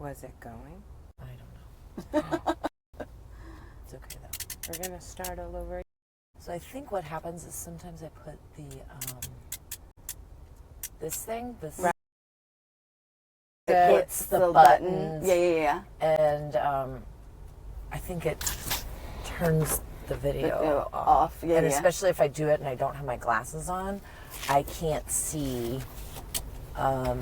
Was it going? I don't know. It's okay though. We're going to start all over. So I think what happens is sometimes I put the this Right. it hits the buttons. Yeah. And I think it turns the video off. Yeah, and yeah. especially if I do it and I don't have my glasses on, I can't see the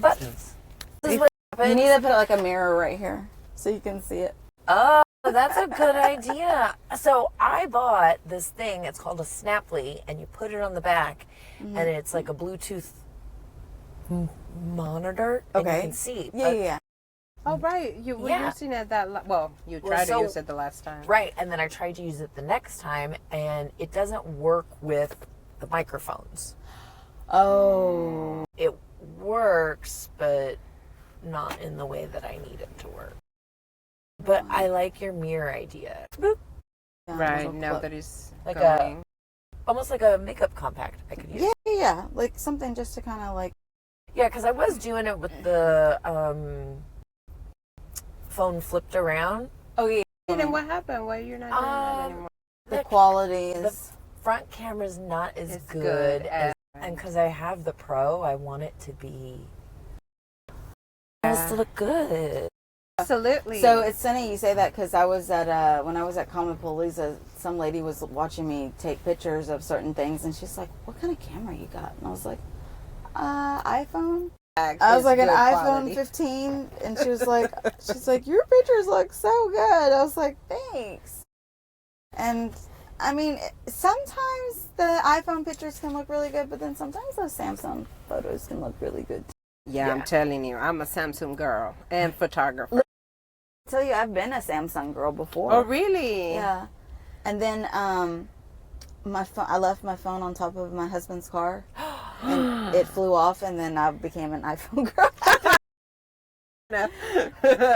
buttons. This is what happens. You need to put like a mirror right here so you can see it. Oh, that's a good idea. So I bought this thing. It's called a Snaply, and you put it on the back, and it's like a Bluetooth monitor, and you can see. Yeah. Oh, right. You were using it you tried to use it the last time. Right, and then I tried to use it the next time, and it doesn't work with the microphones. Oh. It works, but not in the way that I need it to work. But I like your mirror idea. Boop. Right, nobody's Like going. Almost like a makeup compact I could use. Yeah. Like something just to kind of like. Yeah, because I was doing it with the phone flipped around. Oh, yeah. And what happened? Why you're not doing that anymore? The quality is. The front camera's not as It's good as and because I have the Pro, I want it to be. It has to look good. Absolutely. So it's funny you say that because I was at when I was at Palooza, some lady was watching me take pictures of certain things, and she's like, "What kind of camera you got?" And I was like, "iPhone." I was like, "An iPhone 15," and she was like, "Your pictures look so good." I was like, "Thanks." And I mean, sometimes the iPhone pictures can look really good, but then sometimes those Samsung photos can look really good too. Yeah, I'm telling you, I'm a Samsung girl and photographer. I tell you, I've been a Samsung girl before. Oh, really? Yeah. And then my phone, I left my phone on top of my husband's car, and it flew off, and then I became an iPhone girl.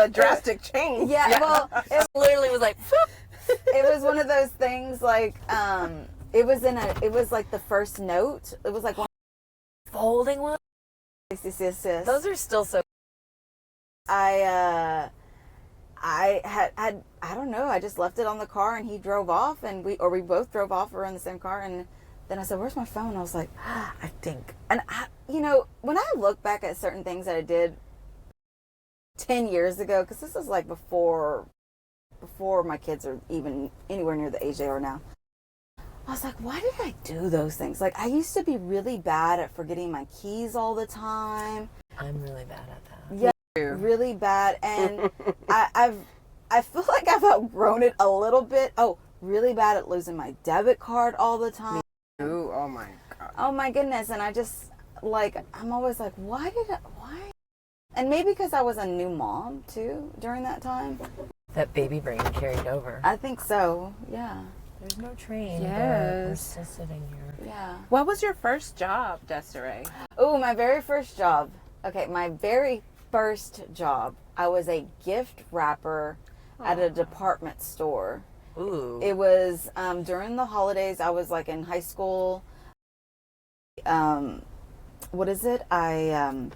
Drastic change. Yeah, well, It literally was like, it was one of those things like it was like the first note. It was like one. folding one. Yes. Those are still so. I had I don't know. I just left it on the car, and he drove off, and we both drove off. We were in the same car, and then I said, "Where's my phone?" I was like, "I think." And when I look back at certain things that I did 10 years ago, because this is like before my kids are even anywhere near the age they are now. I was like, why did I do those things? Like, I used to be really bad at forgetting my keys all the time. I'm really bad at that. Yeah, really bad. And I feel like I've outgrown it a little bit. Oh, really bad at losing my debit card all the time. Ooh, oh my God. Oh my goodness. And I just, I'm always like, why? And maybe because I was a new mom, too, during that time. That baby brain carried over. I think so, yeah. There's no train. Yes. We're still sitting here. Yeah. What was your first job, Desiree? Oh, my very first job. Okay, my very first job. I was a gift wrapper at a department store. Ooh. It was during the holidays. I was like in high school. What is it? I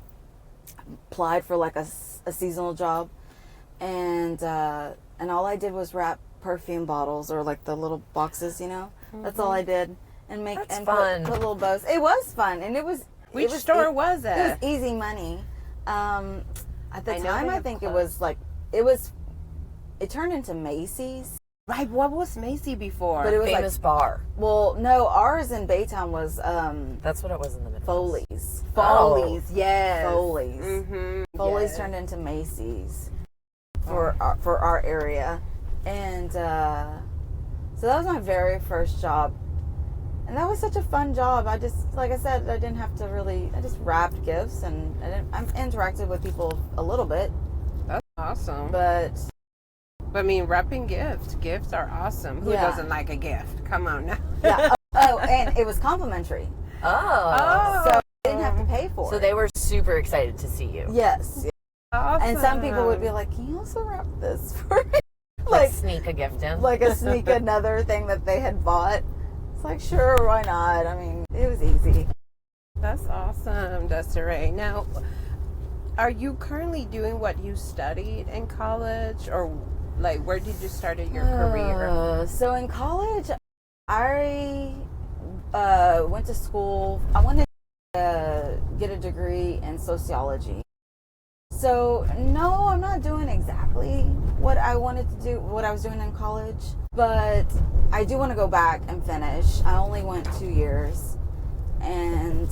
applied for like a seasonal job, and all I did was wrap perfume bottles or like the little boxes, That's all I did, and That's put fun. little bows. It was fun, and it was. Which store was It it? was easy money. At the I know time, they I have think it clothes. was it turned into Macy's. Right, what was Macy before? But it was Famous bar. Well, no, ours in Baytown was That's what it was in the Midwest. Foley's. Foley's, yes. Foley's. Mm-hmm. Foley's turned into Macy's for our area, and so that was my very first job, and that was such a fun job. I just, like I said, I didn't have to really. I just wrapped gifts, and I interacted with people a little bit, That's awesome. but. I mean, wrapping gifts. Gifts are awesome. Who Yeah. doesn't like a gift? Come on now. Yeah. Oh, and it was complimentary. Oh. So I didn't have to pay for it. So they were super excited to see you. Yes. Awesome. And some people would be like, "Can you also wrap this for me?" Like sneak a gift in. like a sneak another thing that they had bought. It's like, sure, why not? I mean, it was easy. That's awesome, Desiree. Now, are you currently doing what you studied in college, or like where did you start your career? So in college, I went to school. I wanted to get a degree in sociology. So no, I'm not doing exactly what I wanted to do, what I was doing in college, but I do want to go back and finish. I only went 2 years, and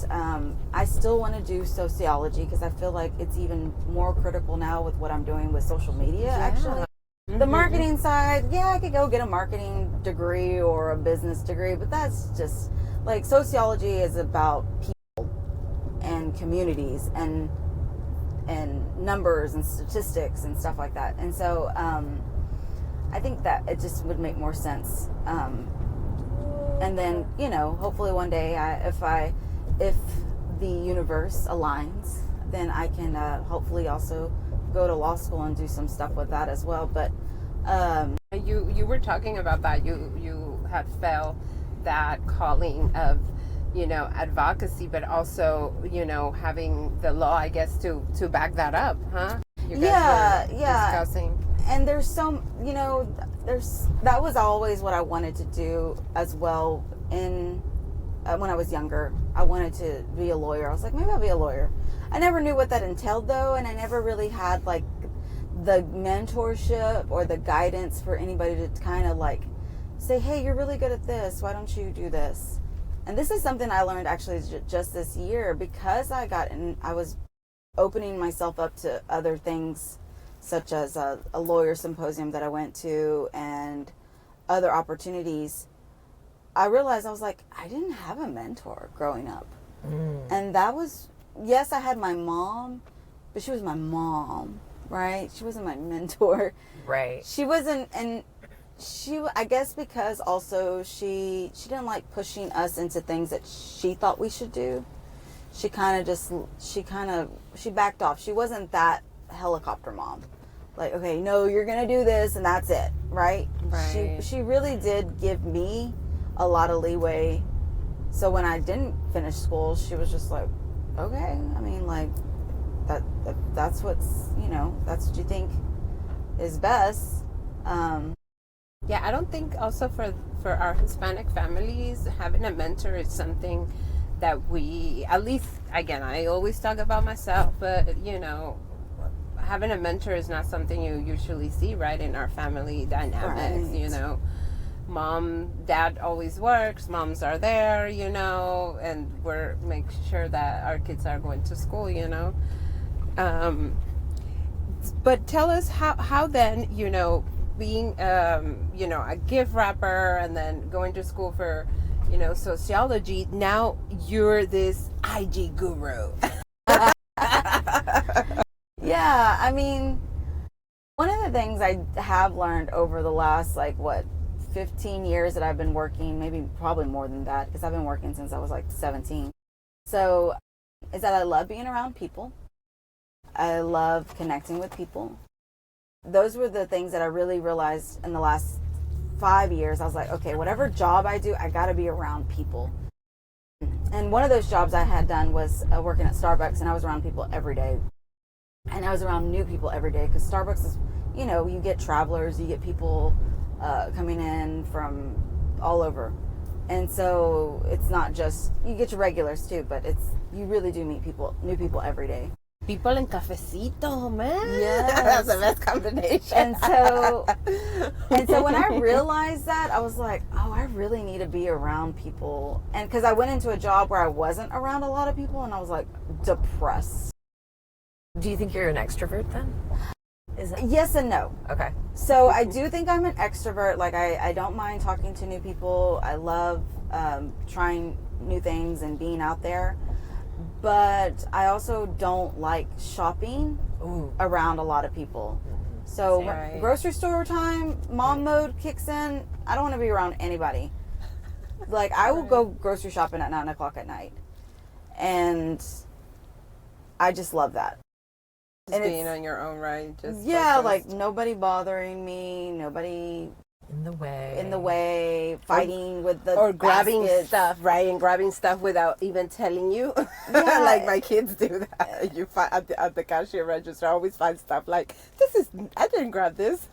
I still want to do sociology because I feel like it's even more critical now with what I'm doing with social media, actually. Mm-hmm. The marketing side, yeah, I could go get a marketing degree or a business degree, but that's just like sociology is about people and communities and numbers and statistics and stuff like that. And so I think that it just would make more sense. And then, you know, hopefully one day if the universe aligns, then I can hopefully also go to law school and do some stuff with that as well. But you were talking about that you had felt that calling of, you know, advocacy, but also, you know, having the law, I guess, to back that up, huh? You guys were discussing. And there's some, you know, that was always what I wanted to do as well. In when I was younger, I wanted to be a lawyer. I was like, maybe I'll be a lawyer. I never knew what that entailed though, and I never really had like the mentorship or the guidance for anybody to kind of like say, hey, you're really good at this, why don't you do this? And this is something I learned actually just this year, because I was opening myself up to other things, such as a lawyer symposium that I went to and other opportunities. I realized I was like, I didn't have a mentor growing up. And that was, yes, I had my mom, but she was my mom, right? She wasn't my mentor. Right. She wasn't, and I guess because also she didn't like pushing us into things that she thought we should do. She backed off. She wasn't that helicopter mom. Like, okay, no, you're going to do this and that's it, right? Right. She really did give me a lot of leeway. So when I didn't finish school, she was just like, okay, I mean, like, that's what's, you know, that's what you think is best. Yeah, I don't think also for our Hispanic families, having a mentor is something that we, at least, again, I always talk about myself, but, you know, having a mentor is not something you usually see, right, in our family dynamics, Right. You know. Dad always works, moms are there, you know, and we're making sure that our kids are going to school, you know. But tell us how then, you know, being, you know, a gift wrapper and then going to school for, you know, sociology, now you're this IG guru. Yeah, I mean, one of the things I have learned over the last, 15 years that I've been working, probably more than that, because I've been working since I was 17. So, is that I love being around people. I love connecting with people. Those were the things that I really realized in the last 5 years. I was like, okay, whatever job I do, I got to be around people. And one of those jobs I had done was working at Starbucks, and I was around people every day. And I was around new people every day, because Starbucks is, you know, you get travelers, you get people coming in from all over. And so it's not just, you get your regulars too, but you really do meet new people every day. People in cafecito, man. Yes. That's the best combination. And so when I realized that, I was like, oh, I really need to be around people. And because I went into a job where I wasn't around a lot of people, and I was like depressed. Do you think you're an extrovert then? Yes and no. Okay. So I do think I'm an extrovert. Like I don't mind talking to new people. I love trying new things and being out there. But I also don't like shopping around a lot of people. So Right. Grocery store time, mom mode kicks in. I don't want to be around anybody. Like I will go grocery shopping at 9 o'clock at night. And I just love that. Just being on your own, right? Just yeah, focused. like nobody bothering me, nobody in the way, fighting with the or grabbing baskets. stuff, right? And grabbing stuff without even telling you. Yeah. Like my kids do that. You find at the cashier register, I always find stuff like, I didn't grab this.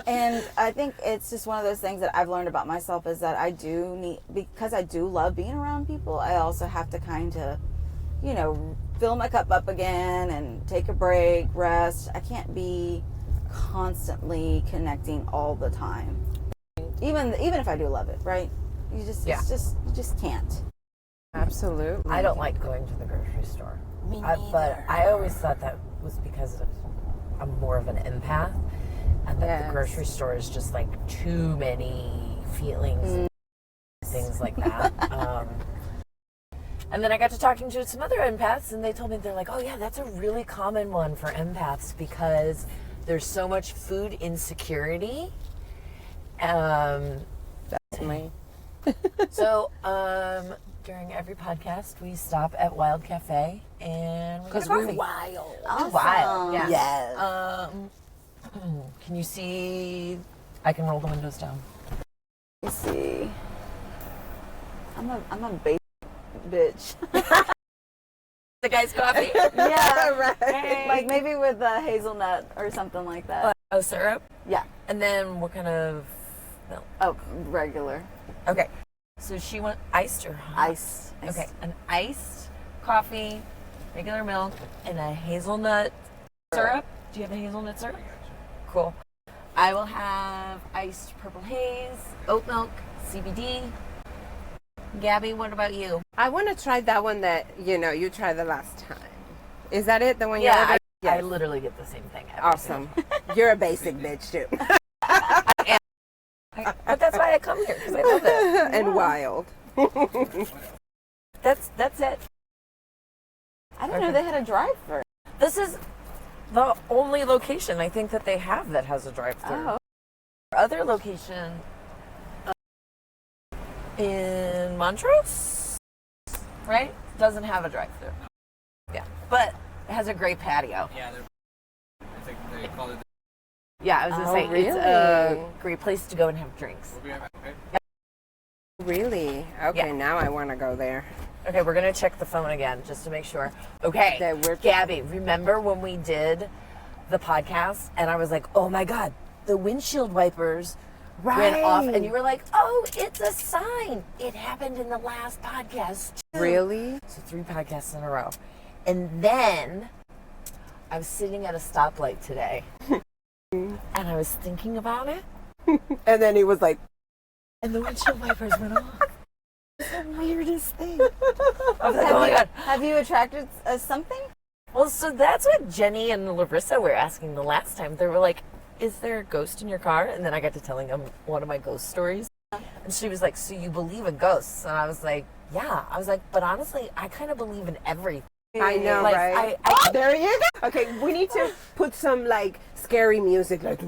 And I think it's just one of those things that I've learned about myself is that I do need, because I do love being around people, I also have to kind of, you know, fill my cup up again and take a break, rest. I can't be constantly connecting all the time. Even if I do love it, right? You just you just can't. Absolutely. I don't like going to the grocery store. Me But neither. I always thought that was because I'm more of an empath, and that the Yes. grocery store is just like too many feelings and things like that. And then I got to talking to some other empaths, and they told me, they're like, oh yeah, that's a really common one for empaths because there's so much food insecurity. That's me. So during every podcast, we stop at Wild Cafe and we get Because a we're coffee. wild. Awesome. Wild, yeah. Yes. Can you see? I can roll the windows down. Let me see. I'm a basic bitch. The guy's coffee. Yeah, Right. like maybe with a hazelnut or something like that. Oh, syrup. Yeah. And then what kind of milk? Oh, regular Okay. So she went iced or hot? ice. Okay, an iced coffee, regular milk, and a hazelnut syrup. Do you have a hazelnut syrup? Cool. I will have iced purple haze, oat milk, CBD. Gabby, what about you? I want to try that one that, you tried the last time. Is that it? The one you Yeah, ordered? I literally get the same thing. every Awesome. You're a basic bitch, too. But that's why I come here, because I love it. And wild. That's it. I didn't know they had a drive-thru. This is the only location I think that they have that has a drive-thru. Oh. Other location in Montrose, right? Doesn't have a drive-thru. Yeah, but it has a great patio. Yeah, I think they call it. Yeah, I was gonna Oh, say it's really? a great place to go and have drinks. We'll be right back, okay? Really? Okay, Yeah. now I want to go there. Okay, we're gonna check the phone again just to make sure. Okay, That we're- Gabby, remember when we did the podcast and I was like, oh my God, the windshield wipers went off, and you were like, oh, it's a sign. It happened in the last podcast too. Really? So 3 podcasts in a row. And then I was sitting at a stoplight today and I was thinking about it, And then he was like, and the windshield wipers went off. It's the weirdest thing. I was like, Have oh my you- God. Have you attracted something? Well, so that's what Jenny and Larissa were asking the last time. They were like, is there a ghost in your car? And then I got to telling them one of my ghost stories. And she was like, so you believe in ghosts? And I was like, yeah. I was like, but honestly, I kind of believe in everything. I know, Like, right? I- There you go. Okay, we need to put some, like, scary music, like...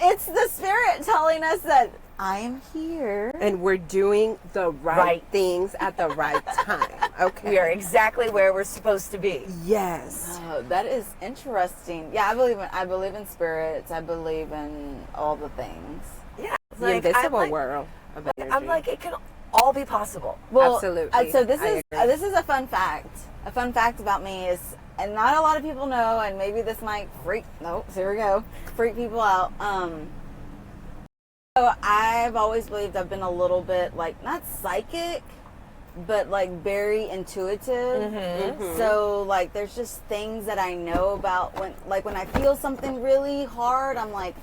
It's the spirit telling us that I am here. And we're doing the right things at the right time. Okay. We are exactly where we're supposed to be. Yes. Oh, that is interesting. Yeah, I believe in spirits. I believe in all the things. Yeah. It's The like, invisible I'm like, world of energy. I'm like, it can all be possible. Well, Absolutely. So this I is agree. this is a fun fact. A fun fact about me is, and not a lot of people know, and maybe this might freak. No, here we go. Freak people out. So I've always believed I've been a little bit like not psychic, but like very intuitive. So like there's just things that I know about when I feel something really hard, I'm like,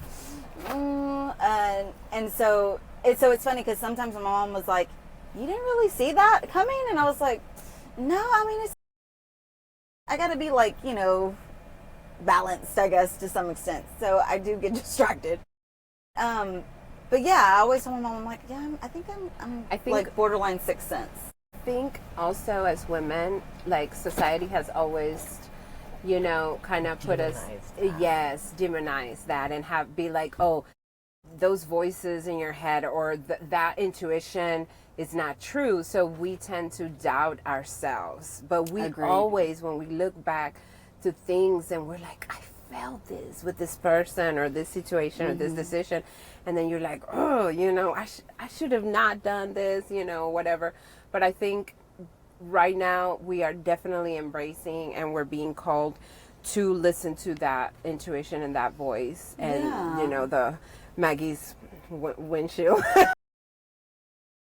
and so it's funny because sometimes my mom was like, you didn't really see that coming, and I was like, no, I mean I gotta be like, balanced, I guess, to some extent. So I do get distracted. But yeah, I always tell my mom, I'm like, yeah, I think I'm like borderline sixth sense. I think also as women, like society has always, kind of put us, demonize that and be like, oh, those voices in your head or that intuition is not true. So we tend to doubt ourselves. But we Agreed. always, when we look back to things and we're like, I felt this with this person or this situation or this decision. And then you're like, oh, I should have not done this, whatever. But I think right now we are definitely embracing and we're being called to listen to that intuition and that voice. And, the Maggie's windshield.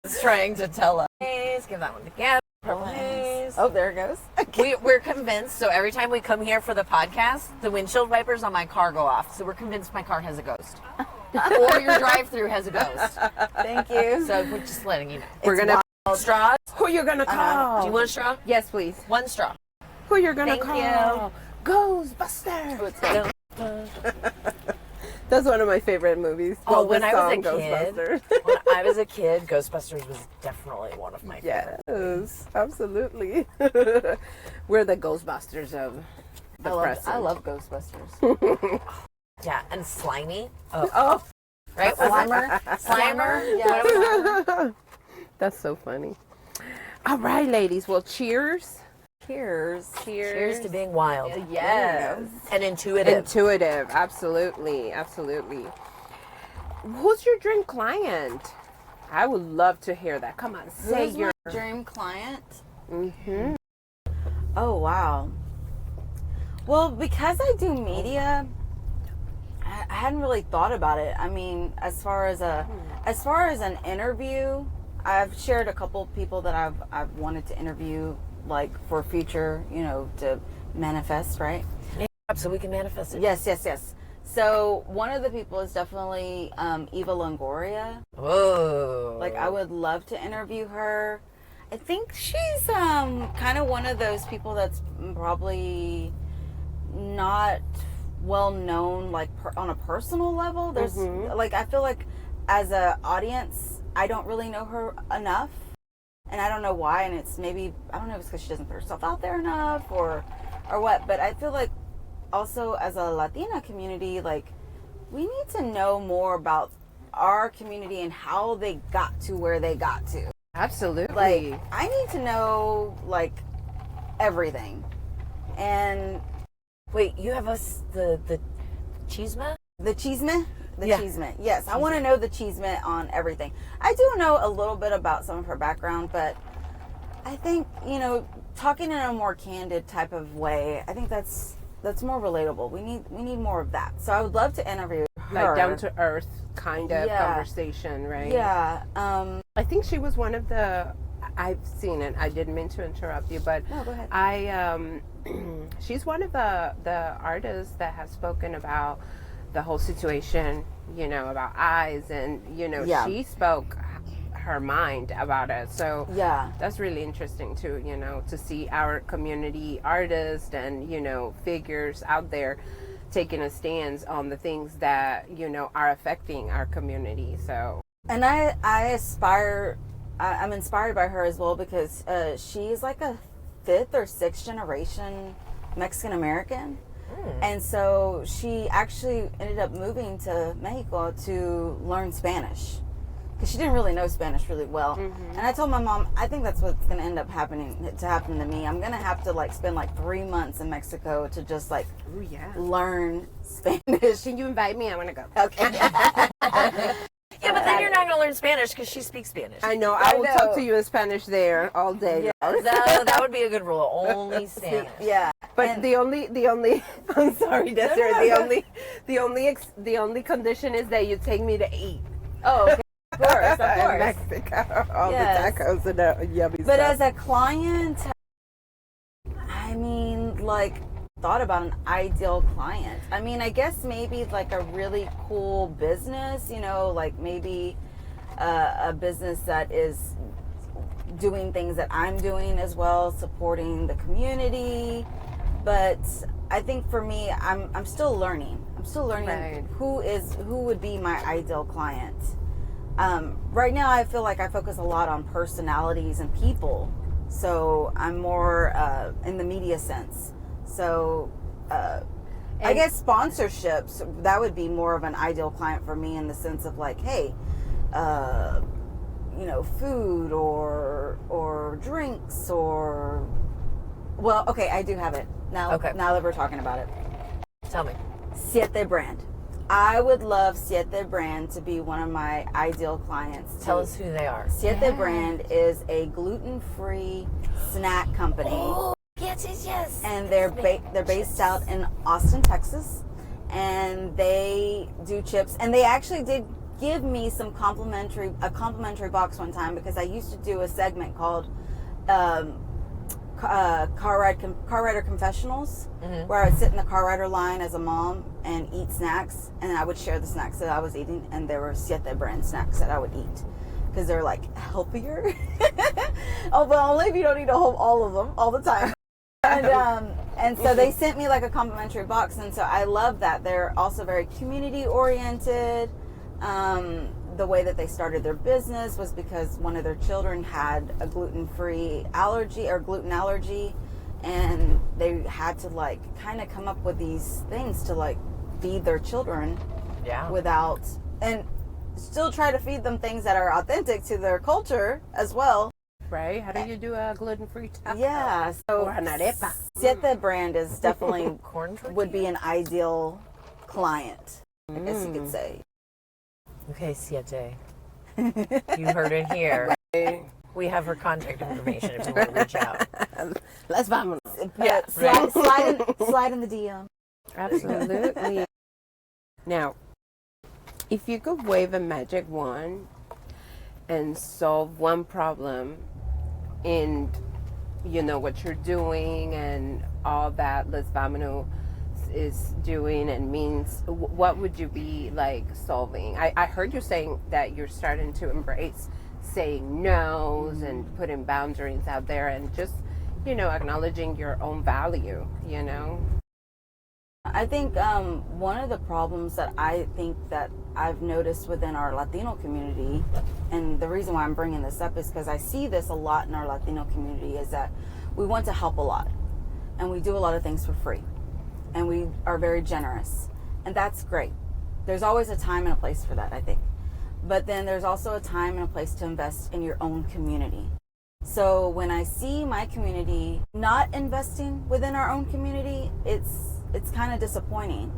It's trying to tell us. Give that one to Gab. Purple haze. Oh, there it goes. We're convinced, so every time we come here for the podcast, the windshield wipers on my car go off. So we're convinced my car has a ghost. Or your drive-through has a ghost. Thank you. So we're just letting you know. We're going to... Straws? Who you're going to call? Do you want a straw? Yes, please. One straw. Who you're going to Thank call? Ghostbusters. That's one of my favorite movies. Oh, when I was a Ghostbusters. kid, when I was a kid, Ghostbusters was definitely one of my favorites. Yes, absolutely. We're the Ghostbusters of the present. I love Ghostbusters. Yeah, and Slimy. Oh, Right? Slimer? Yeah. that's so funny. All right, ladies. Well, cheers. Cheers. Cheers to being wild. Yes. And intuitive. Intuitive. Absolutely. Absolutely. Who's your dream client? I would love to hear that. Come on, say Who's your my dream client? Mm-hmm. Oh, wow. Well, because I do media, I hadn't really thought about it. I mean, as far as an interview, I've shared a couple people that I've wanted to interview, like for future, to manifest, right? Yeah, so we can manifest it. Yes. So one of the people is definitely Eva Longoria. Whoa. Like, I would love to interview her. I think she's kind of one of those people that's probably not well known, like on a personal level. There's like, I feel like as a audience, I don't really know her enough, and I don't know why. And it's maybe, I don't know if it's because she doesn't put herself out there enough or what. But I feel like also as a Latina community, like, we need to know more about our community and how they got to where they got to. Absolutely. Like, I need to know, like, everything. And wait, you have the chisme? the chisme? The Yeah. chisme. Yes, I want to know the chisme on everything. I do know a little bit about some of her background, but I think, talking in a more candid type of way, I think that's more relatable. We need more of that. So I would love to interview her. Like down to earth kind of conversation, right? Yeah. I think she was one of the, I've seen it. I didn't mean to interrupt you, but No, go ahead. She's one of the artists that has spoken about the whole situation, about eyes, and she spoke her mind about it. So Yeah. that's really interesting too, to see our community artists and figures out there taking a stance on the things that are affecting our community. So, And I'm inspired by her as well, because she's like a 5th or 6th generation Mexican American. And so she actually ended up moving to Mexico to learn Spanish, because she didn't really know Spanish really well. And I told my mom, I think that's what's going to end up happen to me. I'm going to have to spend 3 months in Mexico to just learn Spanish. can you invite me? I want to go. Okay. Yeah, but then you're not going to learn Spanish because she speaks Spanish. I know. I will talk to you in Spanish there all day. Yeah. That would be a good rule. Only Spanish. Yeah. But And- the only I'm sorry, Desiree. The only condition is that you take me to eat. Oh, okay. Of course. In Mexico, all Yes. the tacos and the yummy But stuff. as a client, I mean, thought about an ideal client. I mean, I guess maybe a really cool business, maybe a business that is doing things that I'm doing as well, supporting the community. But I think for me, I'm still learning. Right. who would be my ideal client. Right now, I feel like I focus a lot on personalities and people. So I'm more in the media sense. So I guess sponsorships, that would be more of an ideal client for me, in the sense of hey, food or drinks or, well, okay, I do have it now. Okay. Now that we're talking about it, Tell me. Siete brand. I would love Siete brand to be one of my ideal clients. Tell us who they are. Siete brand is a gluten-free snack company. Oh, yes. And they're based out in Austin, Texas. And they do chips. And they actually did give me a complimentary box one time, because I used to do a segment called car rider confessionals, where I would sit in the car rider line as a mom and eat snacks, and I would share the snacks that I was eating, and there were Siete brand snacks that I would eat because they're like healthier. Oh, but only if you don't eat all of them all the time. And so they sent me like a complimentary box, and so I love that. They're also very community oriented. The way that they started their business was because one of their children had a gluten-free allergy or gluten allergy, and they had to like kind of come up with these things to like feed their children without, and still try to feed them things that are authentic to their culture as well. Right? How do you do a gluten-free taco? Yeah, so Or an arepa. Siete brand is definitely Corn tortilla? would be an ideal client, I guess you could say. Okay, Siete. You heard it here. We have her contact information if you want to reach out. Let's vamonos. Yeah, slide in the DM. Absolutely. Now, if you could wave a magic wand and solve one problem in, you know, what you're doing and all that Les Vamonos is doing and means, what would you be like solving? I heard you saying that you're starting to embrace saying no's and putting boundaries out there and just, you know, acknowledging your own value, you know? I think one of the problems that I think that I've noticed within our Latino community, and the reason why I'm bringing this up is because I see this a lot in our Latino community, is that we want to help a lot and we do a lot of things for free and we are very generous, and that's great. There's always a time and a place for that, I think. But then there's also a time and a place to invest in your own community. So when I see my community not investing within our own community, it's kind of disappointing.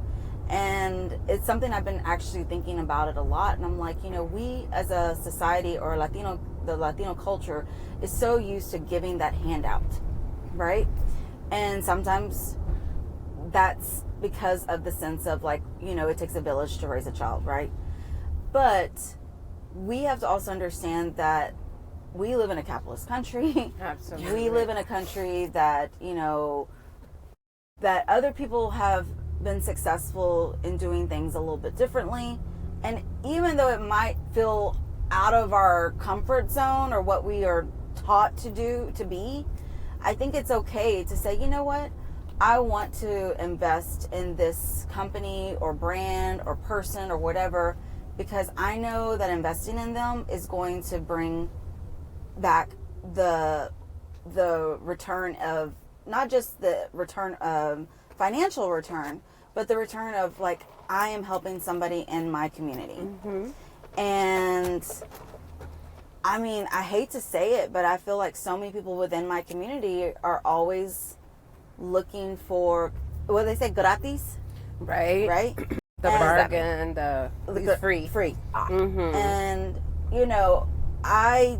And it's something I've been actually thinking about it a lot. And I'm like, you know, we as a society, or the Latino culture is so used to giving that handout, right? And sometimes that's because of the sense of like, you know, it takes a village to raise a child, right? But we have to also understand that we live in a capitalist country. Absolutely. We live in a country that, you know, that other people have been successful in doing things a little bit differently. And even though it might feel out of our comfort zone or what we are taught to do, to be, I think it's okay to say, you know what? I want to invest in this company or brand or person or whatever, because I know that investing in them is going to bring back the return of, not just the return of financial return, but the return of like, I am helping somebody in my community. And I mean, I hate to say it, but I feel like so many people within my community are always looking for, what do they say, gratis? Right? The bargain, the free. And, you know, I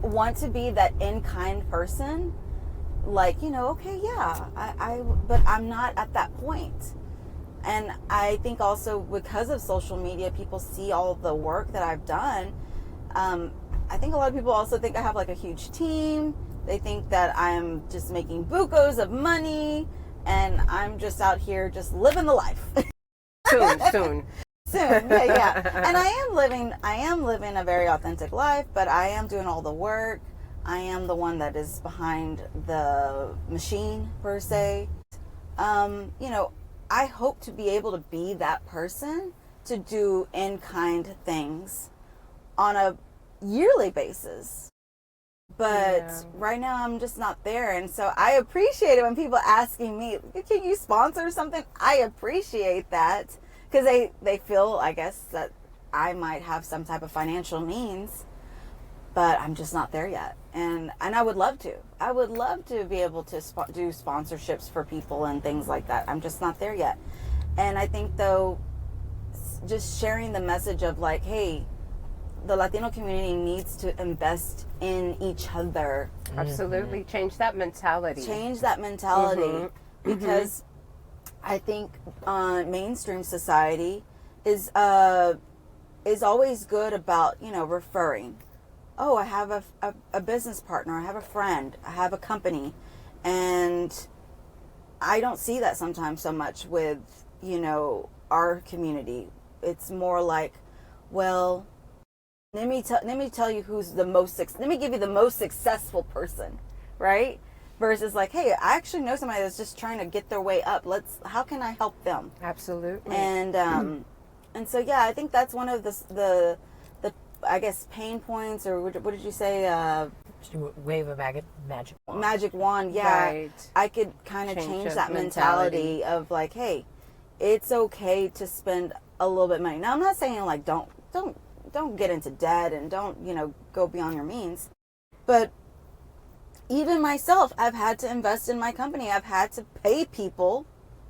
want to be that in-kind person. Like, you know, okay, yeah, but I'm not at that point. And I think also because of social media, people see all the work that I've done. I think a lot of people also think I have like a huge team. They think that I'm just making bucos of money and I'm just out here just living the life. Soon. Yeah. And I am living a very authentic life, but I am doing all the work. I am the one that is behind the machine, per se. You know, I hope to be able to be that person to do in-kind things on a yearly basis. But right now I'm just not there. And so I appreciate it when people asking me, can you sponsor something? I appreciate that because they feel, I guess, that I might have some type of financial means. but I'm just not there yet. And I would love to. I would love to be able to do sponsorships for people and things like that. I'm just not there yet. And I think, though, just sharing the message of like, hey, the Latino community needs to invest in each other. Absolutely. Change that mentality. Because I think mainstream society is always good about, referring. Oh, I have a business partner, I have a friend, I have a company. And I don't see that sometimes so much with, our community. It's more like, well, let me tell you who's the most, let me give you the most successful person, right? Versus like, hey, I actually know somebody that's just trying to get their way up. How can I help them? Absolutely. And so, yeah, I think that's one of the I guess, pain points, or what did you say? Wave a magic wand. Magic wand, yeah. Right. I could kind of change that mentality of like, hey, it's okay to spend a little bit of money. Now, I'm not saying like don't get into debt and don't, go beyond your means. But even myself, I've had to invest in my company. I've had to pay people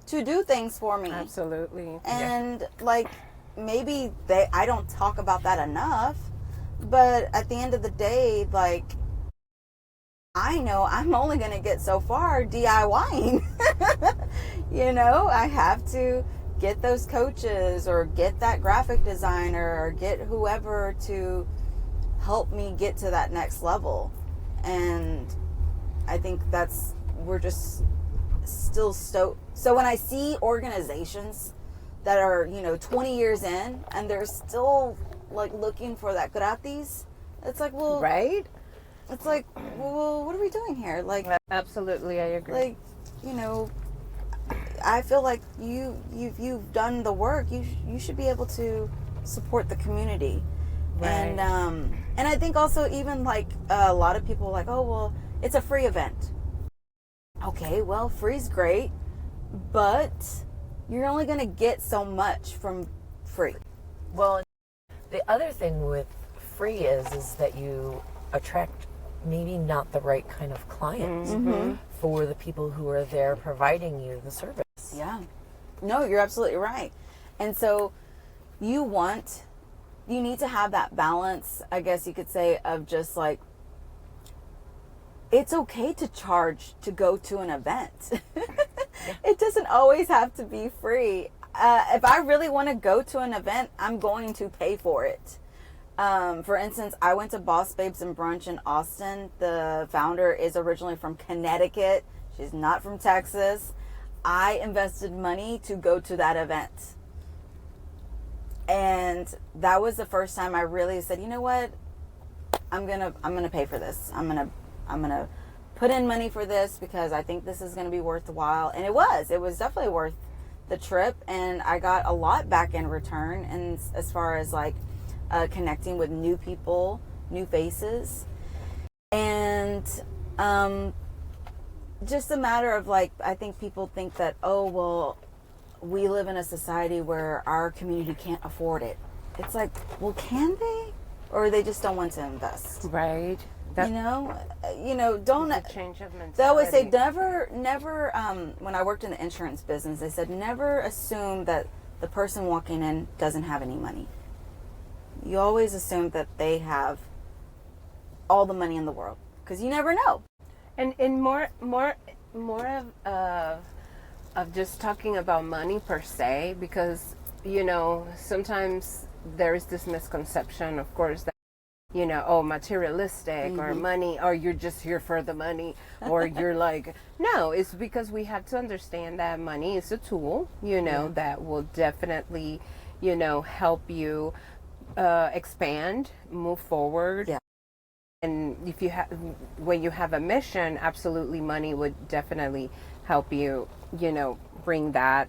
to do things for me. Absolutely. And like, maybe I don't talk about that enough, but at the end of the day, like, I know I'm only going to get so far DIYing. I have to get those coaches or get that graphic designer or get whoever to help me get to that next level. And I think we're just still so when I see organizations that are, 20 years in and they're still like looking for that gratis, it's like, well, right? It's like, well, what are we doing here? Like, absolutely, I agree. Like, I feel like you've done the work. You should be able to support the community. Right. And I think also even like a lot of people are like, oh, well, it's a free event. Okay, well, free's great, but you're only going to get so much from free. Well, the other thing with free is that you attract maybe not the right kind of clients for the people who are there providing you the service. Yeah. No, you're absolutely right. And so you need to have that balance, I guess you could say, of just like, it's okay to charge to go to an event. It doesn't always have to be free. If I really want to go to an event, I'm going to pay for it. For instance, I went to Boss Babes and Brunch in Austin. The founder is originally from Connecticut. She's not from Texas. I invested money to go to that event. And that was the first time I really said, you know what? I'm gonna pay for this. I'm gonna put in money for this because I think this is gonna be worthwhile. And it was definitely worth the trip, and I got a lot back in return. And as far as like connecting with new people, new faces, and just a matter of like, I think people think that, oh, well, we live in a society where our community can't afford it. It's like, well, can they? Or they just don't want to invest. Right. Don't Change of mentality. they always say never when I worked in the insurance business, they said never assume that the person walking in doesn't have any money. You always assume that they have all the money in the world, because you never know. And more of just talking about money per se, because sometimes there is this misconception, of course, that materialistic or money, or you're just here for the money, or you're like, no, it's because we have to understand that money is a tool, that will definitely, help you expand, move forward. Yeah. And when you have a mission, absolutely money would definitely help you, bring that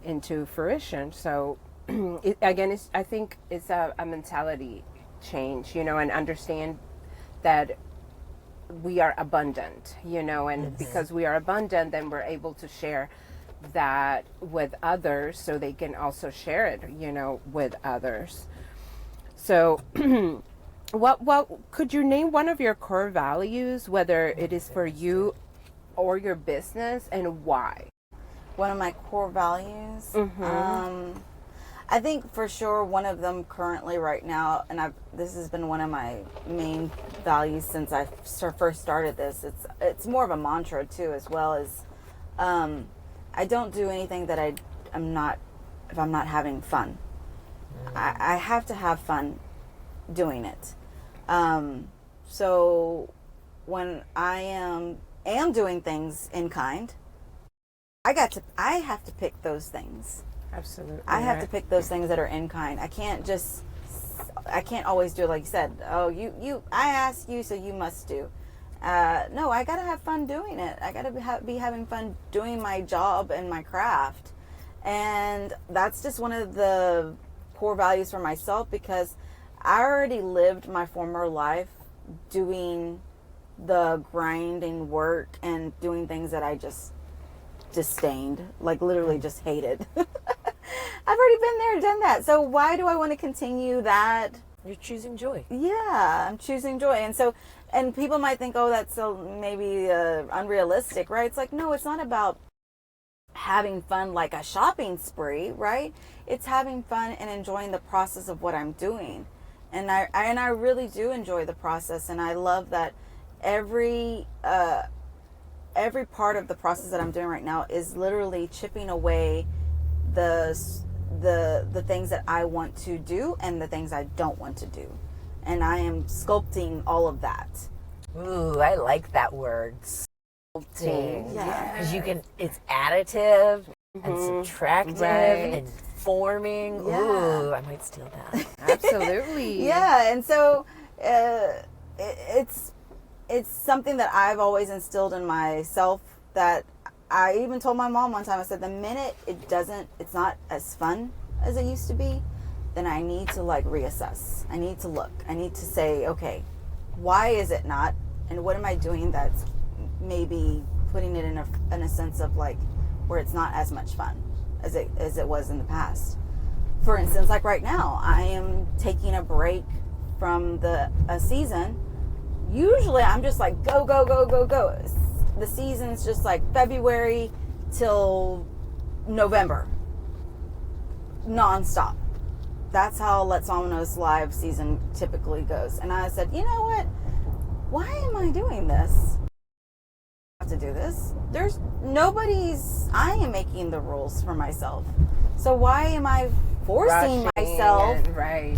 into fruition. So I think it's a mentality change, and understand that we are abundant, and because we are abundant, then we're able to share that with others so they can also share it, with others. So What could you name one of your core values, whether it is for you or your business, and why? One of my core values. I think for sure one of them currently right now, and this has been one of my main values since I first started this. It's more of a mantra too, as well as I don't do anything that I'm not if I'm not having fun. I have to have fun doing it. So when I am doing things in kind, I have to pick those things. Absolutely. I have to pick those things that are in kind. I can't always do it like you said. Oh, I asked you, so you must do. No, I gotta have fun doing it. I gotta be having fun doing my job and my craft. And that's just one of the core values for myself, because I already lived my former life doing the grinding work and doing things that I just disdained, like literally just hated. I've already been there, done that. So why do I want to continue that? You're choosing joy. Yeah, I'm choosing joy. And people might think, oh, that's so maybe unrealistic, right? It's like, no, it's not about having fun like a shopping spree, right? It's having fun and enjoying the process of what I'm doing. And I really do enjoy the process, and I love that every part of the process that I'm doing right now is literally chipping away the things that I want to do and the things I don't want to do. And I am sculpting all of that. Ooh, I like that word. Sculpting. Yeah. Because it's additive and subtractive and forming. Yeah. Ooh, I might steal that. Absolutely. Yeah, and so it's something that I've always instilled in myself, that I even told my mom one time. I said, the minute it's not as fun as it used to be, then I need to like reassess. I need to look. I need to say, okay, why is it not? And what am I doing that's maybe putting it in a sense of like where it's not as much fun as it was in the past. For instance, like right now, I am taking a break from a season. Usually I'm just like go, go, go, go, go. The season's just like February till November. Non-stop. That's how Let's Vamonos live season typically goes. And I said, you know what? Why am I doing this? I have to do this. I am making the rules for myself. So why am I forcing myself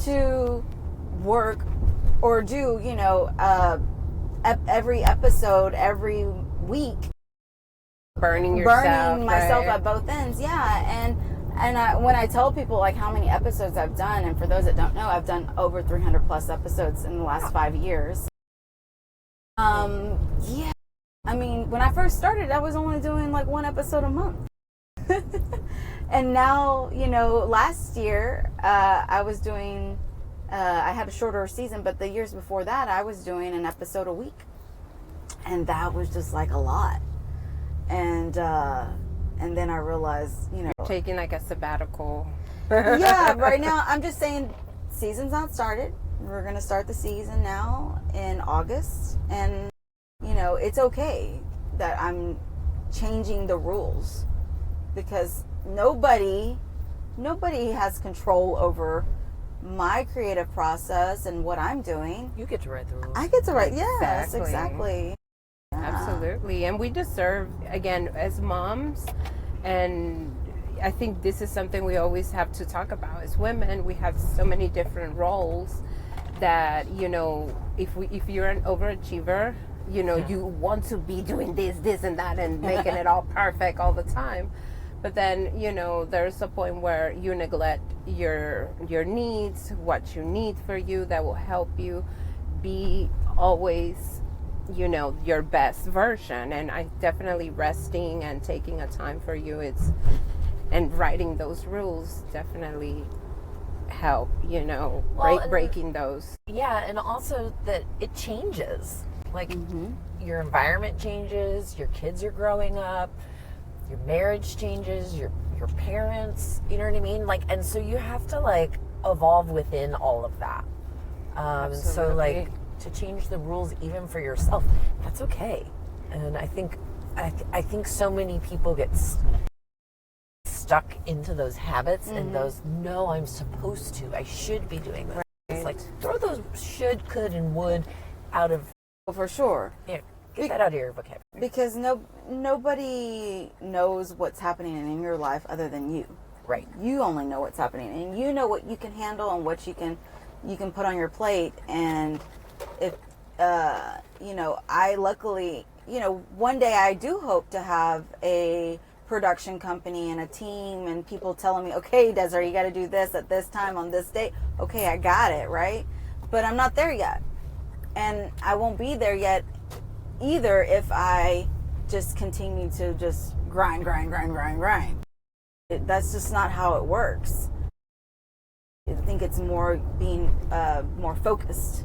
to work or do, every episode every week, burning myself at both ends? Yeah. And when I tell people like how many episodes I've done, and for those that don't know, I've done over 300 plus episodes in the last 5 years. Yeah. I mean, when I first started, I was only doing like one episode a month. And now, last year, I was doing, I had a shorter season, but the years before that, I was doing an episode a week. And that was just like a lot. And then I realized, taking like a sabbatical. Yeah, right now, I'm just saying, season's not started. We're going to start the season now in August. And, it's okay that I'm changing the rules, because nobody has control over my creative process and what I'm doing. You get to write the rules. I get to write. Yes, exactly. Yeah. Absolutely. And we deserve, again, as moms, and I think this is something we always have to talk about. As women, we have so many different roles that, if you're an overachiever, you want to be doing this and that and making it all perfect all the time. But then, there's a point where you neglect your needs, what you need for you that will help you be always, your best version. And I definitely resting and taking a time for you and writing those rules definitely help, breaking those. Yeah, and also that it changes. Like your environment changes, your kids are growing up, your marriage changes, your parents, you know what I mean? Like, and so you have to like evolve within all of that. So like to change the rules even for yourself, that's okay. And I think so many people get stuck into those habits and those, no, I'm supposed to, I should be doing this. Right. It's like throw those should, could, and would out of. Well, for sure. Yeah, get that out of your vocabulary. Because nobody knows what's happening in your life other than you. Right. You only know what's happening, and you know what you can handle and what you can put on your plate. And if I luckily, one day I do hope to have a production company and a team and people telling me, okay, Desiree, you got to do this at this time on this date. Okay, I got it, right? But I'm not there yet, and I won't be there yet either if I just continue to just grind. That's just not how it works. I think it's more being more focused,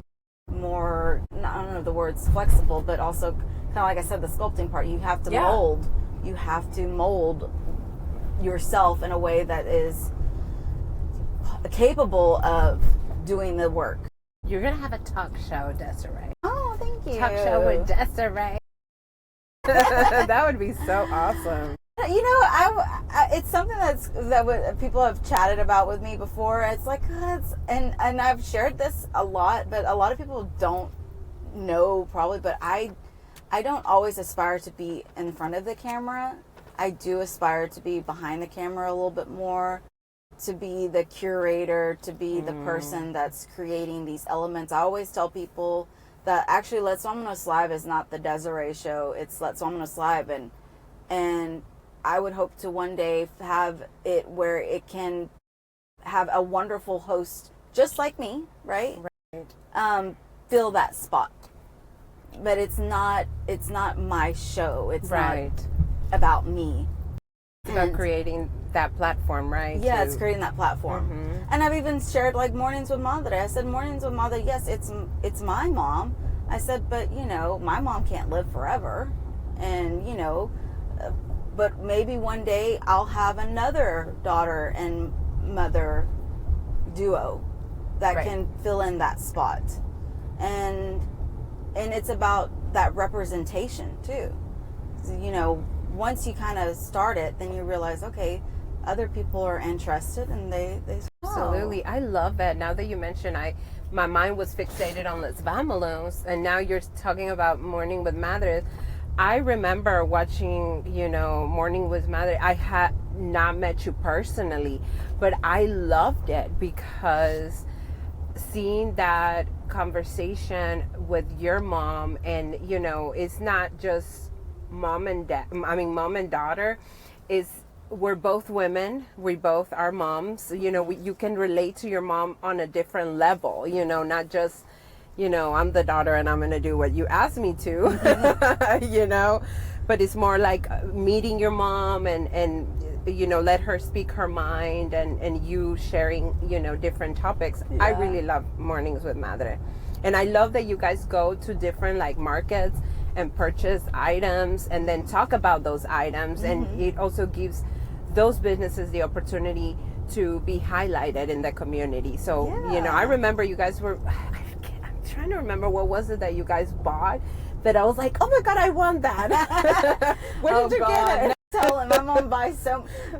more, I don't know the words flexible, but also kind of like I said, the sculpting part. You have to mold. You have to mold yourself in a way that is capable of doing the work. You're gonna have a talk show, Desiree. Oh, thank you. Talk show with Desiree. That would be so awesome. It's something that people have chatted about with me before. It's like, and I've shared this a lot, but a lot of people don't know probably. But I don't always aspire to be in front of the camera. I do aspire to be behind the camera a little bit more, to be the curator, to be the person that's creating these elements. I always tell people that actually Let's Vamonos Live is not the Desiree show. It's Let's Vamonos Live, and I would hope to one day have it where it can have a wonderful host just like me, right? Fill that spot. But it's not my show. It's not about me. It's about creating that platform, right? Yeah, it's creating that platform. And I've even shared like Mornings with Madre. I said, Mornings with Madre, yes, it's my mom. I said, but my mom can't live forever. And but maybe one day I'll have another daughter and mother duo that can fill in that spot. And it's about that representation too. So, once you kind of start it, then you realize, okay, other people are interested, and they Absolutely. I love that. Now that you mention, my mind was fixated on Let's Vamonos, and now you're talking about Morning with Madre. I remember watching, Morning with Madre. I had not met you personally, but I loved it because seeing that conversation with your mom, and it's not just mom and daughter. We're both women. We both are moms. You can relate to your mom on a different level. Not just I'm the daughter and I'm going to do what you asked me to, but it's more like meeting your mom and let her speak her mind and you sharing, different topics. Yeah. I really love Mornings with Madre. And I love that you guys go to different like markets and purchase items and then talk about those items. And it also gives those businesses the opportunity to be highlighted in the community. So, I remember you guys were, I'm trying to remember what was it that you guys bought that I was like, oh my God, I want that. Where did you get it? My mom buys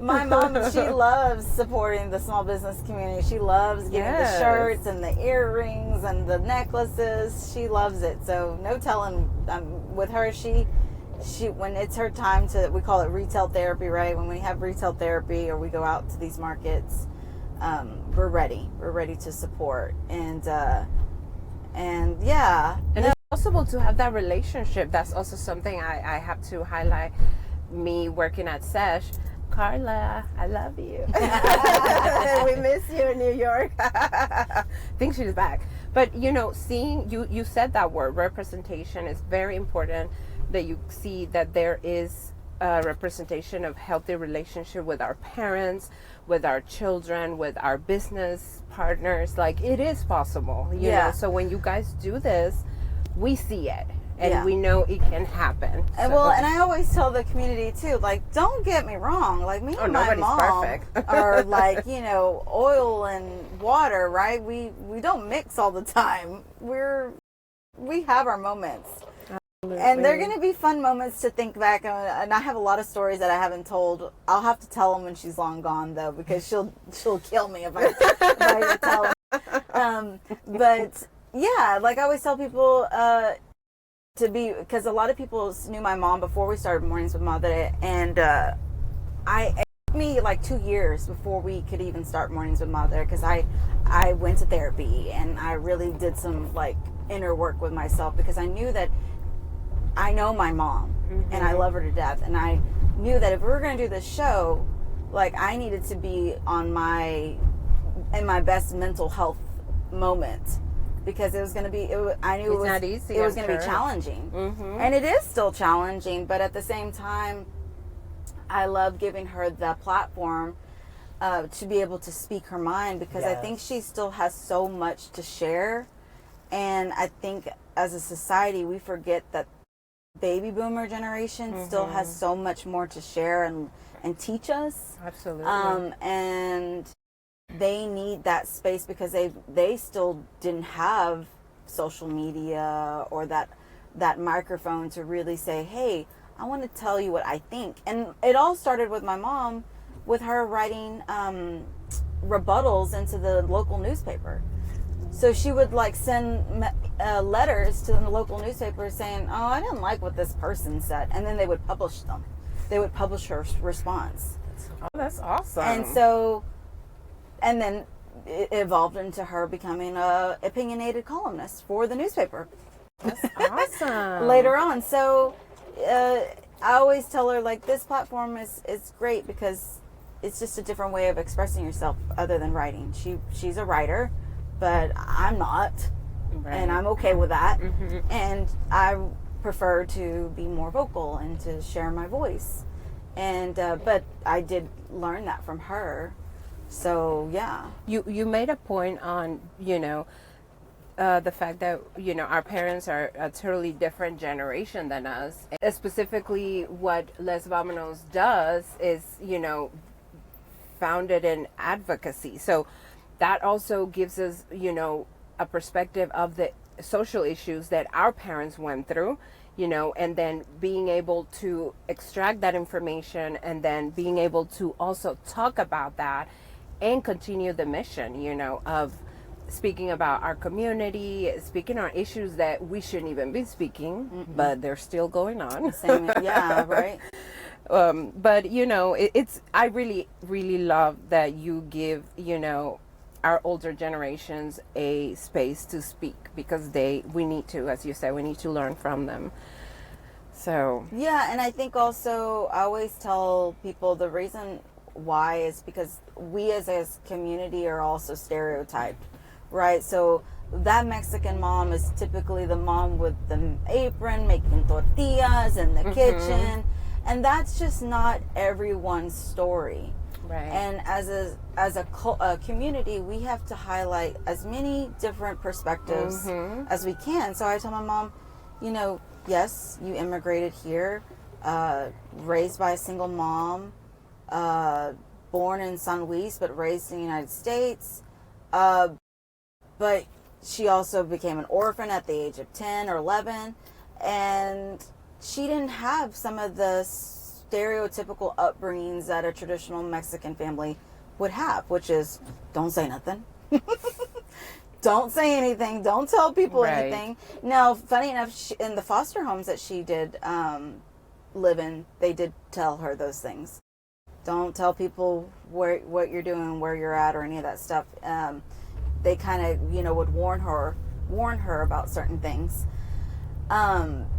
my mom, she loves supporting the small business community. She loves getting the shirts and the earrings and the necklaces. She loves it. So no telling, with her, she when it's her time to, we call it retail therapy, right? When we have retail therapy or we go out to these markets, we're ready to support. And yeah. And it's possible to have that relationship. That's also something I have to highlight. Me working at Sesh, Carla, I love you. We miss you in New York. I think she's back. But seeing you said that word, representation, is very important. That you see that there is a representation of healthy relationship with our parents, with our children, with our business partners. Like, it is possible, you know. So when you guys do this, we see it. and Yeah. we know it can happen. And So- well, and I always tell the community too, like, don't get me wrong, like me and my nobody's mom perfect. are like, you know, oil and water, right? We don't mix all the time. We have our moments. And they're going to be fun moments to think back on. And I have a lot of stories that I haven't told. I'll have to tell them when she's long gone, though, because she'll kill me if I tell them. But yeah, like I always tell people to be, because a lot of people knew my mom before we started Mornings with Madre, and it took me like 2 years before we could even start Mornings with Madre, because I went to therapy and I really did some like inner work with myself, because I knew that I know my mom and I love her to death, and I knew that if we were going to do this show, like I needed to be in my best mental health moment, because it was going to be I knew It's not easy, it was I'm going to be sure. challenging, and it is still challenging, but at the same time I love giving her the platform to be able to speak her mind, because I think she still has so much to share. And I think as a society we forget that baby boomer generation still has so much more to share and teach us. Absolutely. And they need that space, because they still didn't have social media or that microphone to really say, hey, I want to tell you what I think. And it all started with my mom, with her writing rebuttals into the local newspaper. So she would like send letters to the local newspaper saying, oh, I didn't like what this person said. And then they would publish them. They would publish her response. Oh, that's awesome. And then it evolved into her becoming a opinionated columnist for the newspaper. That's awesome. Later on. So I always tell her, like, this platform is great because it's just a different way of expressing yourself other than writing. She's a writer, but I'm not. Right. And I'm okay with that. And I prefer to be more vocal and to share my voice. And but I did learn that from her. So yeah. You made a point on, the fact that, our parents are a totally different generation than us. Specifically, what Les Vamonos does is, founded in advocacy. So that also gives us, a perspective of the social issues that our parents went through, and then being able to extract that information and then being able to also talk about that and continue the mission, of speaking about our community, speaking on issues that we shouldn't even be speaking, but they're still going on. Same, yeah, right. But it's I really, really love that you give, our older generations a space to speak, because we need to, as you said, we need to learn from them. So Yeah, and I think also I always tell people the reason why is because we as a community are also stereotyped, right? So that Mexican mom is typically the mom with the apron making tortillas in the kitchen, and that's just not everyone's story. right. And as a community, we have to highlight as many different perspectives as we can. So I tell my mom, yes, you immigrated here, raised by a single mom, born in San Luis, but raised in the United States. But she also became an orphan at the age of 10 or 11. And she didn't have some of the stereotypical upbringings that a traditional Mexican family would have, which is don't say nothing. Don't say anything. Don't tell people Right. anything. Now, funny enough, in the foster homes that she did live in, they did tell her those things. Don't tell people what you're doing, where you're at, or any of that stuff. They kind of, would warn her about certain things.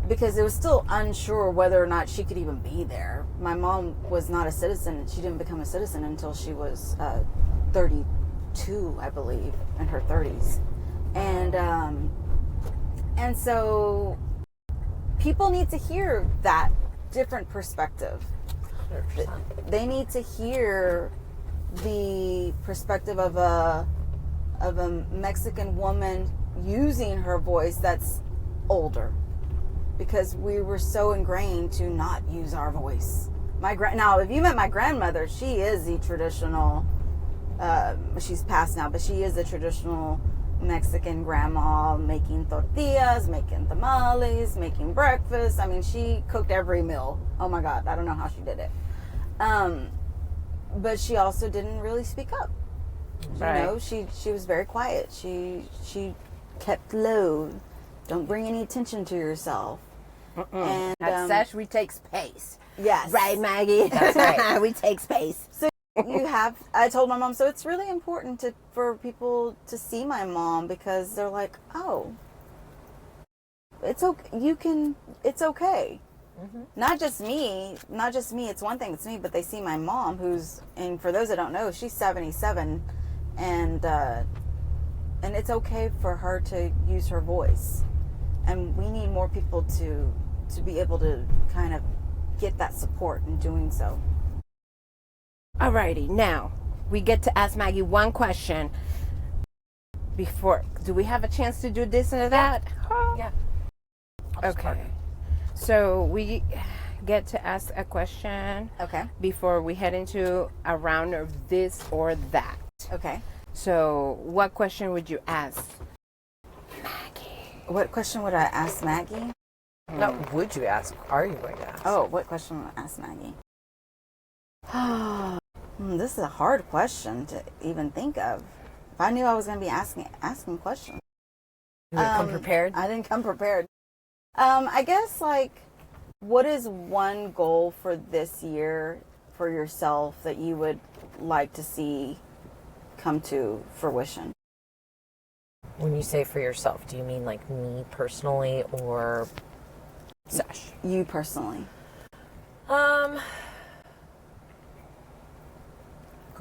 Because it was still unsure whether or not she could even be there. My mom was not a citizen. She didn't become a citizen until she was 32, I believe, in her 30s. And so people need to hear that different perspective. 100%. They need to hear the perspective of a Mexican woman using her voice that's older, because we were so ingrained to not use our voice. Now, if you met my grandmother, she is the traditional. She's passed now, but she is the traditional Mexican grandma, making tortillas, making tamales, making breakfast. I mean, she cooked every meal. Oh my God, I don't know how she did it. But she also didn't really speak up. Right. You know, she was very quiet. She kept low. Don't bring any attention to yourself. And At Sesh, we take space. yes, Right, Maggie? That's right. We take space. So I told my mom, so it's really important for people to see my mom, because they're like, oh, it's okay. It's okay. Mm-hmm. Not just me. It's one thing, it's me, but they see my mom, and for those that don't know, she's 77, and it's okay for her to use her voice. And we need more people to be able to kind of get that support in doing so. Alrighty, now we get to ask Maggie one question. Do we have a chance to do this and that? Yeah. Okay. So we get to ask a question Okay. before we head into a round of this or that. Okay. So what question would you ask? What question would I ask Maggie? No, would you ask? Are you going to ask? Oh, what question would I ask Maggie? This is a hard question to even think of. If I knew I was going to be asking questions. You didn't come prepared? I didn't come prepared. I guess, like, what is one goal for this year for yourself that you would like to see come to fruition? When you say for yourself, do you mean like me personally or Sesh? You personally. Go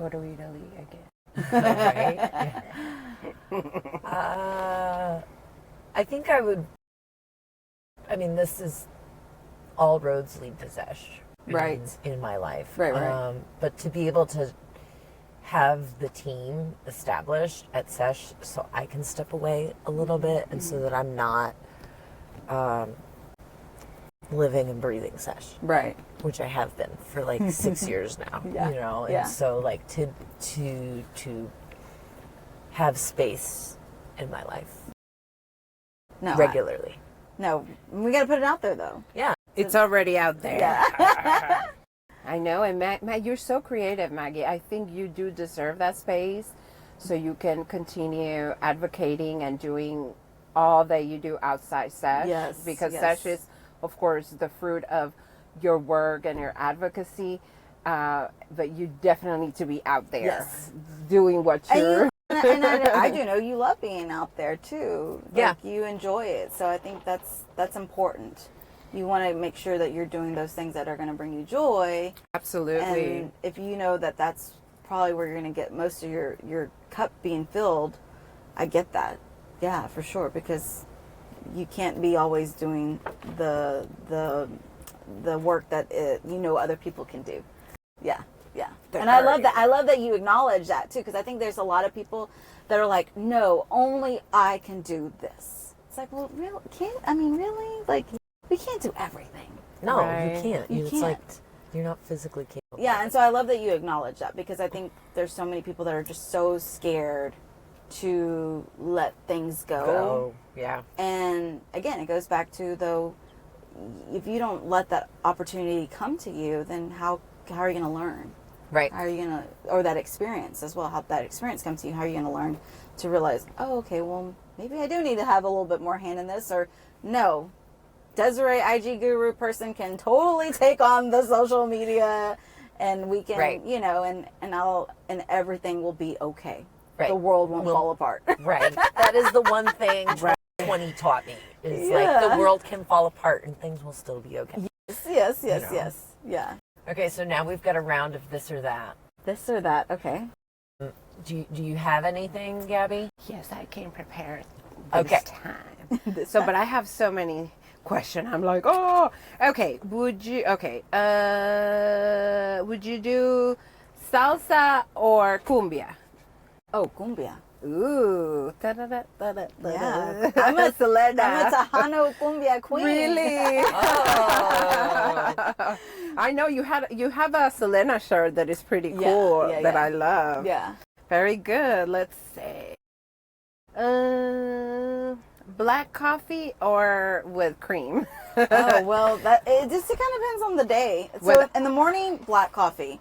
to Italy again. Right? I think I would. I mean, this is all roads lead to Sesh, Right. in my life, Right. But to be able to have the team established at Sesh, so I can step away a little bit, and so that I'm not living and breathing Sesh, Right. which I have been for like 6 years now. Yeah. You know, and Yeah. so like to have space in my life No. regularly. No. We got to put it out there, though. Yeah. It's already out there. Yeah. I know, and you're so creative, Maggie. I think you do deserve that space so you can continue advocating and doing all that you do outside Sesh. Yes, Because yes. Sesh is, of course, the fruit of your work and your advocacy, but you definitely need to be out there Yes. doing what you're... And I do know you love being out there, too. Like, Yeah. you enjoy it. So I think that's important. You want to make sure that you're doing those things that are going to bring you joy. Absolutely. And if you know that that's probably where you're going to get most of your cup being filled, I get that. Yeah, for sure. Because you can't be always doing the work that other people can do. Yeah, yeah. And I love that. I love that you acknowledge that too, because I think there's a lot of people that are like, no, only I can do this. It's like, well, really? Like, we can't do everything. No, Right. you can't. You It's can't. like you're not physically capable. Yeah, and so I love that you acknowledge that, because I think there's so many people that are just so scared to let things go. Yeah. And again, it goes back to, though, if you don't let that opportunity come to you, then how are you going to learn? Right. How are you going to, or that experience as well, how that experience comes to you, how are you going to learn to realize, oh, okay, well, maybe I do need to have a little bit more hand in this, or no, Desiree, IG guru person, can totally take on the social media, and we can, Right. and everything will be okay. Right. The world won't fall apart. Right. That is the one thing 2020 taught me. Is like Yeah. the world can fall apart and things will still be okay. Yes, You know. yes. Yeah. Okay, so now we've got a round of this or that. This or that, okay. Do you have anything, Gabby? Yes, I came prepared Okay. this time. But I have so many questions. I'm like, oh, okay. Would you do salsa or cumbia? Oh, cumbia. Ooh. Yeah. I'm a Selena. I'm a Tejano cumbia queen. Really? Oh. I know you have a Selena shirt that is pretty cool that I love. Yeah. Very good. Let's see. Black coffee or with cream? Oh, well, it just kind of depends on the day. So With- in the morning, black coffee.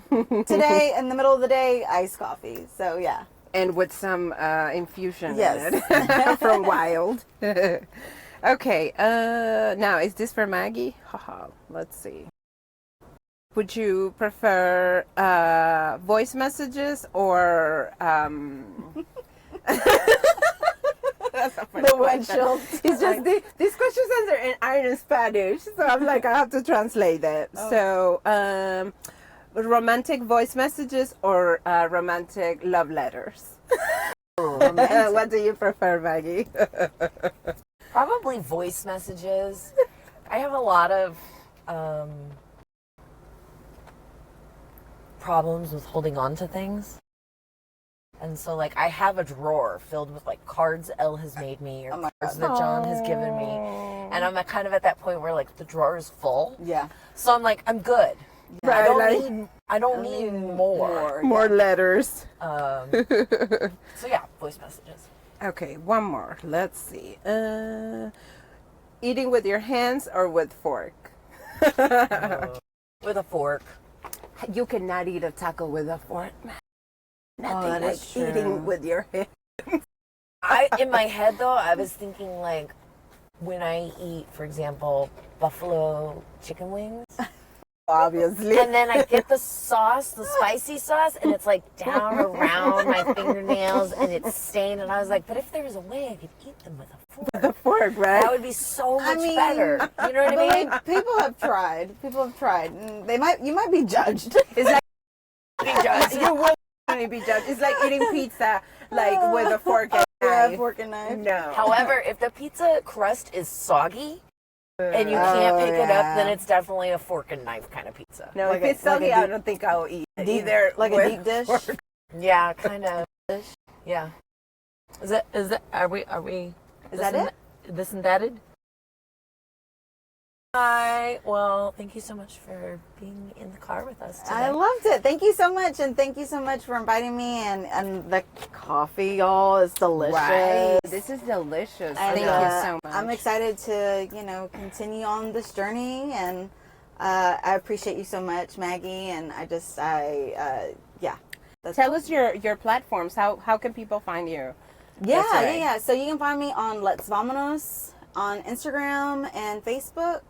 Today, in the middle of the day, iced coffee. So yeah. And with some infusion Yes. in it from Wild. Okay. Now, is this for Maggie? Haha. Let's see. Would you prefer voice messages or That's a funny The question. windshield. It's just these questions are in Spanish, so I'm like I have to translate it. Oh. So, romantic voice messages or romantic love letters? What do you prefer, Maggie? Probably voice messages. I have a lot of problems with holding on to things. And so, like, I have a drawer filled with, like, cards Elle has made me or Oh my cards God. that John has given me. And I'm kind of at that point where, like, the drawer is full. Yeah. So I'm like, I'm good. Right, I don't need more. More letters. So, yeah, voice messages. Okay, one more. Let's see. Eating with your hands or with fork? With a fork. You cannot eat a taco with a fork. Nothing that like is true. eating with your hands. In my head, though, I was thinking, like, when I eat, for example, buffalo chicken wings. Obviously. And then I get the sauce, the spicy sauce, and it's like down around my fingernails and it's stained. And I was like, but if there was a way I could eat them with a fork, the fork, right? that would be so much mean, better. You know what I mean? People have tried. And you might be judged. It's like Be judged. you will be judged. It's like eating pizza, like with a fork and Yeah, knife. fork and knife. No. However, if the pizza crust is soggy and you can't pick it up, then it's definitely a fork and knife kind of pizza. No, Like if a- it's soggy, like a I deep- don't think I'll eat it. Deep- Either like a with deep dish. fork. Yeah, kind of. Yeah. Is that? Are we? Is that it? This and thatted? Hi. Well, thank you so much for being in the car with us today. I loved it. Thank you so much, and thank you so much for inviting me. And the coffee, y'all, is delicious. Right. This is delicious. And, Thank you so much. I'm excited to continue on this journey, and I appreciate you so much, Maggie. And yeah. Tell us your platforms. How can people find you? Yeah. So you can find me on Let's Vamonos on Instagram and Facebook,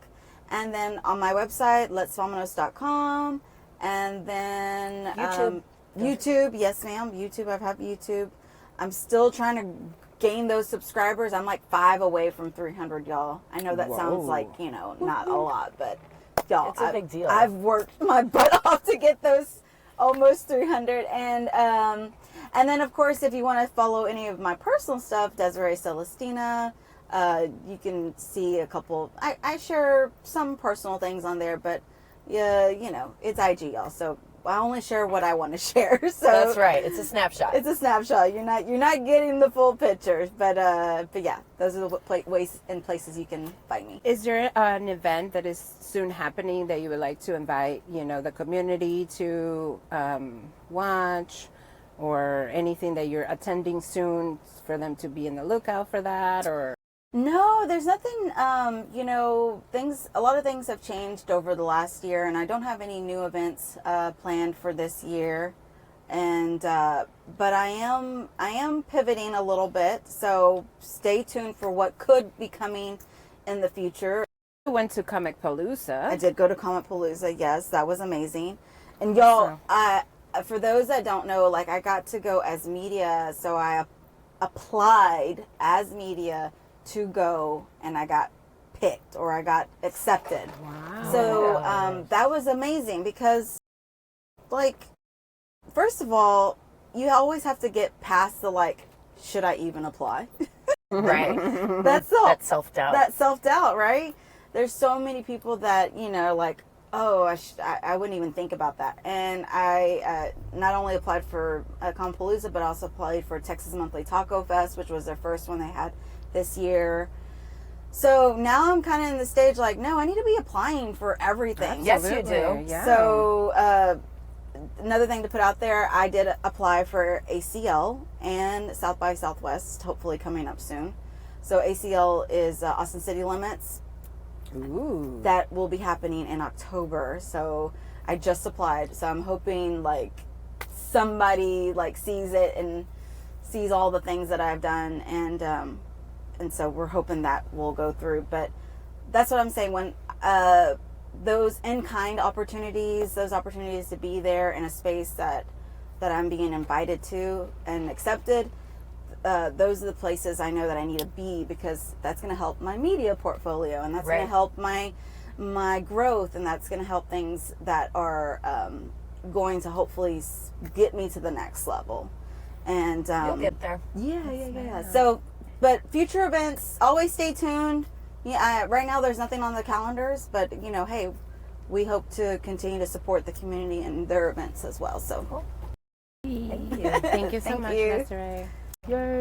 and then on my website, letsvamonos.com, and then YouTube. YouTube, yes, ma'am. YouTube, I have YouTube. I'm still trying to gain those subscribers. I'm like 5 away from 300, y'all. I know that sounds like not a lot, but y'all, It's a big deal. I've worked my butt off to get those almost 300, and then of course, if you want to follow any of my personal stuff, Desiree Celestina, you can see a couple. I share some personal things on there, but it's IG, y'all. So I only share what I want to share. So That's right. It's a snapshot. It's a snapshot. You're not getting the full pictures, but yeah, those are the ways and places you can find me. Is there an event that is soon happening that you would like to invite, the community to watch, or anything that you're attending soon for them to be in the lookout for that, or? No, there's nothing. A lot of things have changed over the last year, and I don't have any new events planned for this year. And but I am pivoting a little bit, so stay tuned for what could be coming in the future. You went to Comic Palooza. I did go to Comic Palooza. Yes, that was amazing. And y'all, for those that don't know, like, I got to go as media, so I applied as media to go, and I got picked, or I got accepted. Wow. So that was amazing because, like, first of all, you always have to get past the, like, should I even apply? Right. That's all. That self-doubt. That self-doubt, right? There's so many people that, like, Oh, I wouldn't even think about that. And I not only applied for Compalooza, but also applied for Texas Monthly Taco Fest, which was their first one they had this year. So now I'm kind of in the stage like, no, I need to be applying for everything. Yes, you do. Yeah. So another thing to put out there, I did apply for ACL and South by Southwest, hopefully coming up soon. So ACL is Austin City Limits. Ooh. That will be happening in October. So I just applied. So I'm hoping like somebody like sees it and sees all the things that I've done, and so we're hoping that will go through. But that's what I'm saying, when those in-kind opportunities, those opportunities to be there in a space that I'm being invited to and accepted, those are the places I know that I need to be, because that's going to help my media portfolio, and that's going to help my growth, and that's going to help things that are going to hopefully get me to the next level. And You'll get there. Yeah. So, but future events, always stay tuned. Yeah, right now there's nothing on the calendars, but hey, we hope to continue to support the community and their events as well. So, Cool. Thank you so Thank much, you. Desiree.